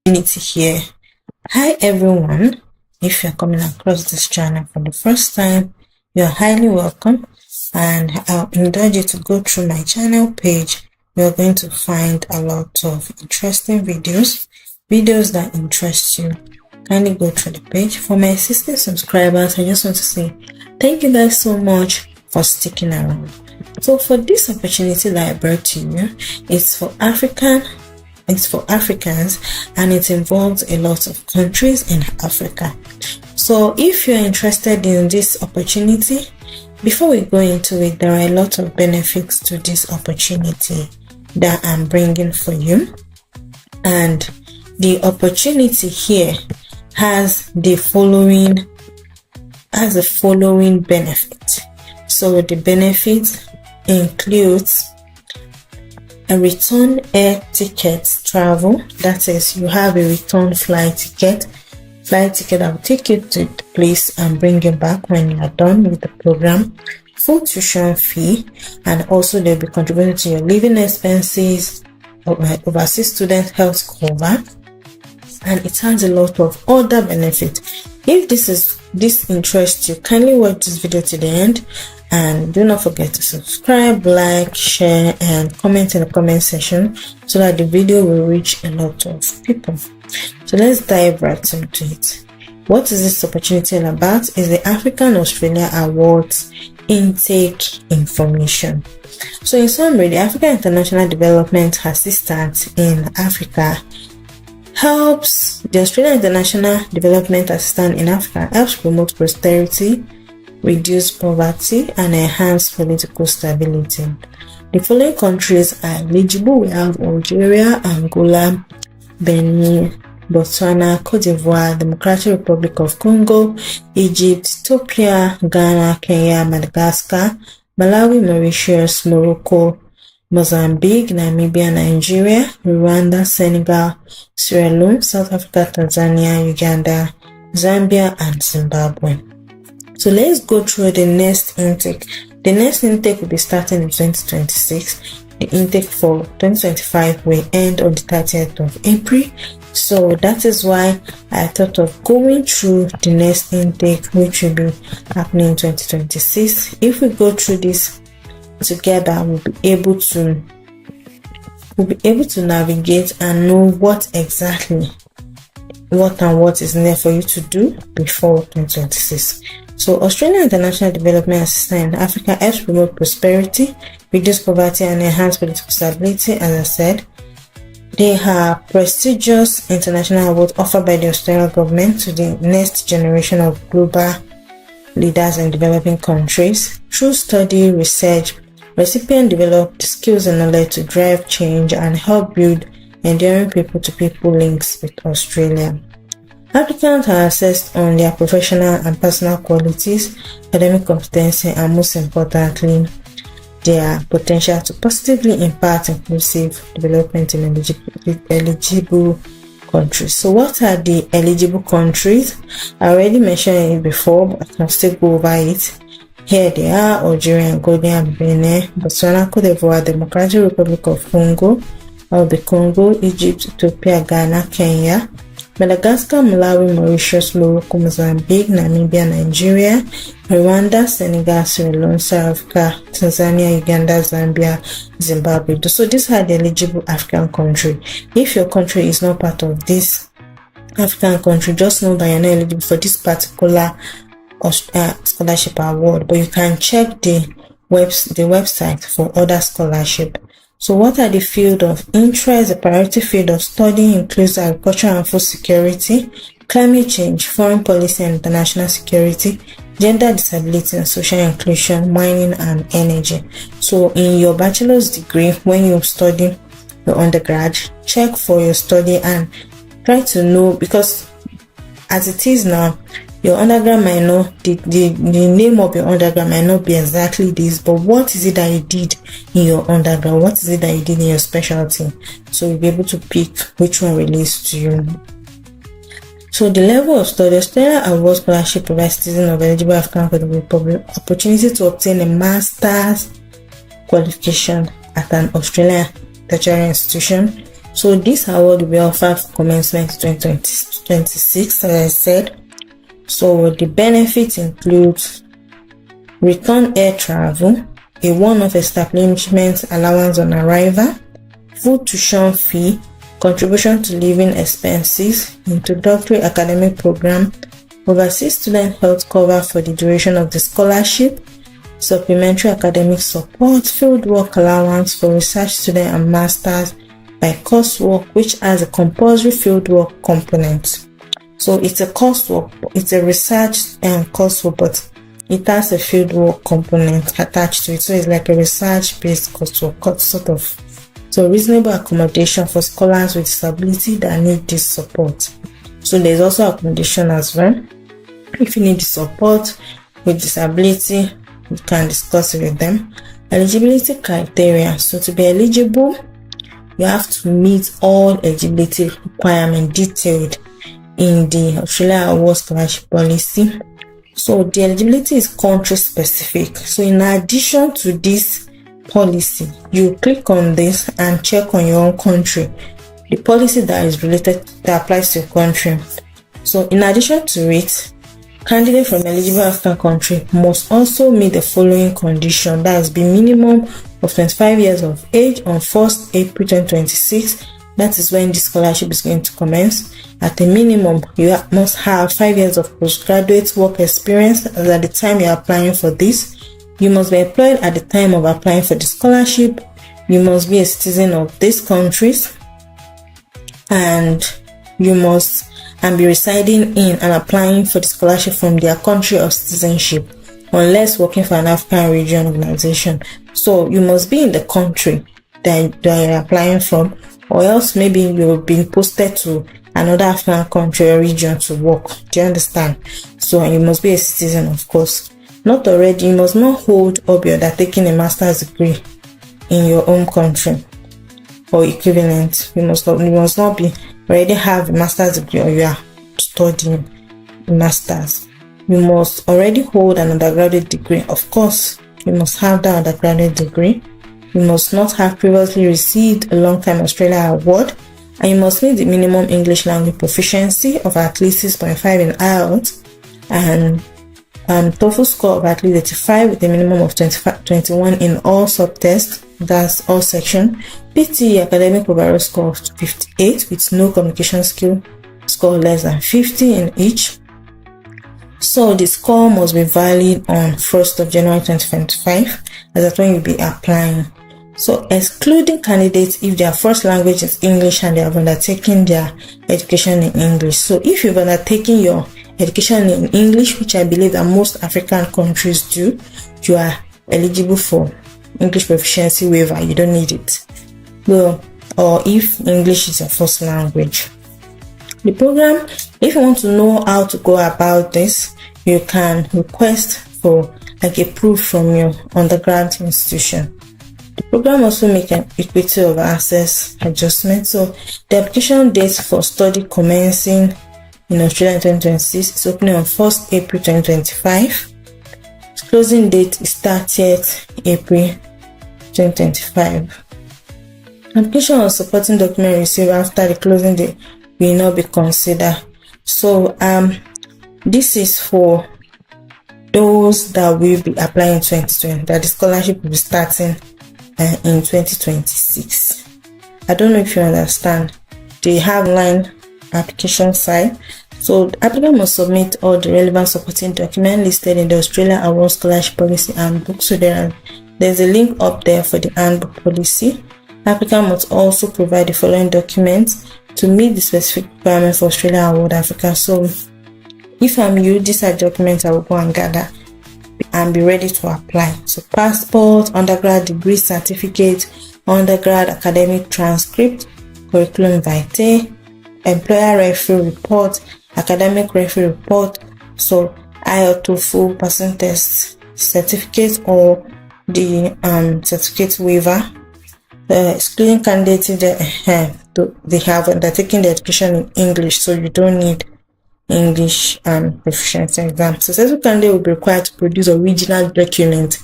Community here. Hi everyone. If you're coming across this channel for the first time, you're highly welcome, and I'll indulge you to go through my channel page. You're going to find a lot of interesting videos that interest you. Kindly go through the page. For my existing subscribers, I just want to say thank you guys so much for sticking around. So for this opportunity that I brought to you, it's for Africans, and it involves a lot of countries in Africa. So if you're interested in this opportunity, before we go into it, there are a lot of benefits to this opportunity that I'm bringing for you. And the opportunity here has the following benefit. So the benefit includes a return air ticket travel. That is, you have a return flight ticket that will take you to the place and bring you back when you are done with the program. Full tuition fee, and also they'll be contributing to your living expenses, overseas student health cover, and it has a lot of other benefits. If this interests you, kindly watch this video to the end, and do not forget to subscribe, like, share, and comment in the comment section so that the video will reach a lot of people. So let's dive right into it. What is this opportunity all about? Is the African Australia Awards intake information. So in summary, the African International Development Assistance in Africa helps the Australian International Development Assistance in Africa helps promote prosperity, reduce poverty, and enhance political stability. The following countries are eligible. We have Algeria, Angola, Benin, Botswana, Cote d'Ivoire, Democratic Republic of Congo, Egypt, Ethiopia, Ghana, Kenya, Madagascar, Malawi, Mauritius, Morocco, Mozambique, Namibia, Nigeria, Rwanda, Senegal, Sierra Leone, South Africa, Tanzania, Uganda, Zambia, and Zimbabwe. So let's go through the next intake. The next intake will be starting in 2026. The intake for 2025 will end on the 30th of April. So that is why I thought of going through the next intake, which will be happening in 2026. If we go through this together, we'll be able to navigate and know what is needed for you to do before 2026. So Australian International Development Assistance in Africa helps promote prosperity, reduce poverty, and enhance political stability. As I said, they have prestigious international awards offered by the Australian government to the next generation of global leaders in developing countries. Through study, research, recipients develop the skills and knowledge to drive change and help build enduring people-to-people links with Australia. Applicants are assessed on their professional and personal qualities, academic competency, and most importantly, their potential to positively impact inclusive development in eligible countries. So what are the eligible countries? I already mentioned it before, but I can still go over it. Here they are: Algeria, Angola, Benin, Botswana, Cote d'Ivoire, Democratic Republic of Congo, Egypt, Ethiopia, Ghana, Kenya, Madagascar, Malawi, Mauritius, Morocco, Mozambique, Namibia, Nigeria, Rwanda, Senegal, Sierra Leone, South Africa, Tanzania, Uganda, Zambia, Zimbabwe. So these are the eligible African countries. If your country is not part of this African country, just know that you're not eligible for this particular scholarship award, but you can check the website for other scholarship. So what are the field of interest? The priority field of study includes agriculture and food security, climate change, foreign policy and international security, gender disability and social inclusion, mining and energy. So in your bachelor's degree, when you study your undergrad, check for your study and try to know, because as it is now, your undergrad might not, the name of your undergrad might not be exactly this, but what is it that you did in your undergrad? What is it that you did in your specialty? So you'll be able to pick which one relates to you. So the level of study, Australia Award Scholarship provides citizens of eligible African Republic opportunity to obtain a master's qualification at an Australian tertiary institution. So this award will be offered for commencement 2026, as I said. So the benefits include return air travel, a one-off establishment allowance on arrival, full tuition fee, contribution to living expenses, introductory academic program, overseas student health cover for the duration of the scholarship, supplementary academic support, fieldwork allowance for research student and masters by coursework, which has a compulsory fieldwork component. So it's a coursework, it's a research coursework, but it has a fieldwork component attached to it. So it's like a research-based coursework, sort of. So reasonable accommodation for scholars with disability that need this support. So there's also accommodation as well. If you need the support with disability, you can discuss it with them. Eligibility criteria. So to be eligible, you have to meet all eligibility requirements detailed in the Australia Award Scholarship Policy. So the eligibility is country specific. So in addition to this policy, you click on this and check on your own country the policy that is related, that applies to your country. So in addition to it, candidates from eligible African country must also meet the following condition, that is, be minimum of 25 years of age on 1st April 2026. That is when the scholarship is going to commence. At a minimum, you must have 5 years of postgraduate work experience at the time you are applying for this. You must be employed at the time of applying for the scholarship. You must be a citizen of these countries, and you must be residing in and applying for the scholarship from their country of citizenship, unless working for an African region organization. So you must be in the country that you're applying from, or else maybe you're being posted to another African country or region to work. Do you understand? So you must be a citizen, of course. Not already, you must not hold or be undertaking a master's degree in your own country or equivalent. You must not be already have a master's degree or you are studying a master's. You must already hold an undergraduate degree. Of course, you must have that undergraduate degree. You must not have previously received a long-time Australia award, and you must meet the minimum English language proficiency of at least 6.5 in IELTS and TOEFL score of at least 85 with a minimum of 21 in all subtests, that's all section. PTE academic overall score of 58 with no communication skill score less than 50 in each. So the score must be valid on 1st of January 2025, as that's when you'll be applying. So excluding candidates if their first language is English and they have undertaken their education in English. So if you've undertaken your education in English, which I believe that most African countries do, you are eligible for English proficiency waiver. You don't need it. Well, or if English is your first language. The program, if you want to know how to go about this, you can request for like a proof from your undergrad institution. The program also makes an equity of access adjustment. So the application date for study commencing in Australia in 2026 is opening on 1st April 2025. Closing date is 30th April 2025. Application or supporting document received after the closing date will not be considered. So this is for those that will be applying in 2020, that the scholarship will be starting in 2026. I don't know if you understand. They have online application site. So the applicant must submit all the relevant supporting documents listed in the Australia Award Scholarship Policy Handbook. So there's a link up there for the handbook policy. Applicant must also provide the following documents to meet the specific requirements for Australia Award Africa. So if I'm you, these are documents I will go and gather and be ready to apply. So passport, undergrad degree certificate, undergrad academic transcript, curriculum vitae, employer referral report, academic referral report, so IELTS, TOEFL, passing test certificate or the certificate waiver. Excluding candidates if they have undertaken the education in English, so you don't need English proficiency exam. So successful candidate will be required to produce original document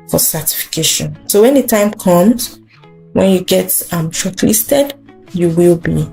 for certification. So when the time comes, when you get shortlisted, you will be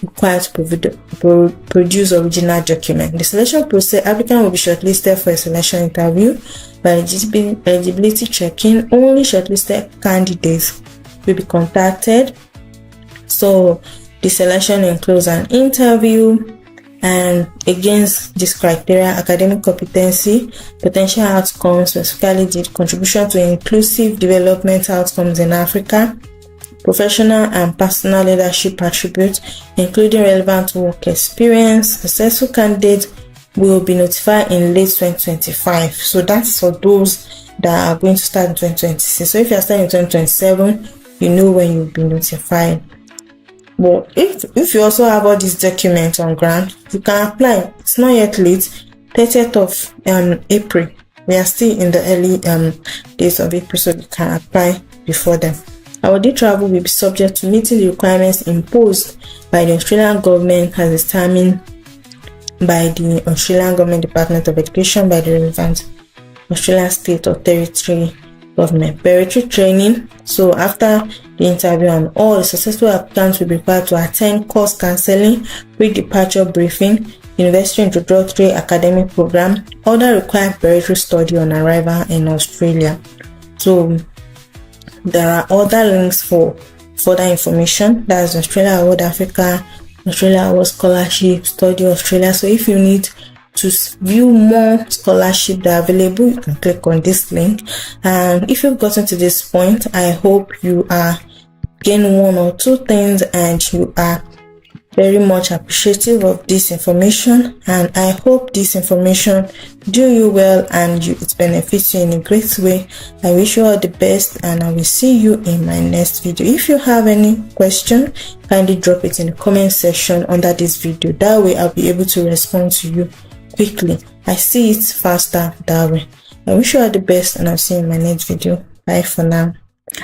required to produce original document. The selection process, applicant will be shortlisted for a selection interview by eligibility checking. Only shortlisted candidates will be contacted. So the selection includes an interview, and against this criteria: academic competency, potential outcomes, specifically the contribution to inclusive development outcomes in Africa, professional and personal leadership attributes, including relevant work experience. Successful candidates will be notified in late 2025. So that's for those that are going to start in 2026. So if you are starting in 2027, you know when you'll be notified. But if you also have all these documents on ground, you can apply. It's not yet late. 30th of April. We are still in the early days of April, so you can apply before then. Our day travel will be subject to meeting the requirements imposed by the Australian government as determined by the Australian Government Department of Education by the relevant Australian state or territory government. Preparatory training. So after the interview, and all the successful applicants will be required to attend course counseling, pre-departure briefing, university introductory academic program, other required preparatory study on arrival in Australia. So there are other links for further information. That's Australia Award Africa, Australia Award Scholarship, Study Australia. So if you need to view more scholarship that are available, you can click on this link. And if you've gotten to this point, I hope you are getting one or two things and you are very much appreciative of this information, and I hope this information do you well and it benefits you in a great way. I wish you all the best, and I will see you in my next video. If you have any question, kindly drop it in the comment section under this video. That way I'll be able to respond to you quickly. I see it faster that way. I wish you all the best, and I'll see you in my next video. Bye for now.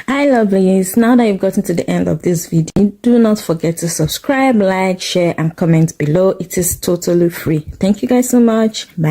Hi lovelies, now that you've gotten to the end of this video, do not forget to subscribe, like, share and comment below. It is totally free. Thank you guys so much. Bye.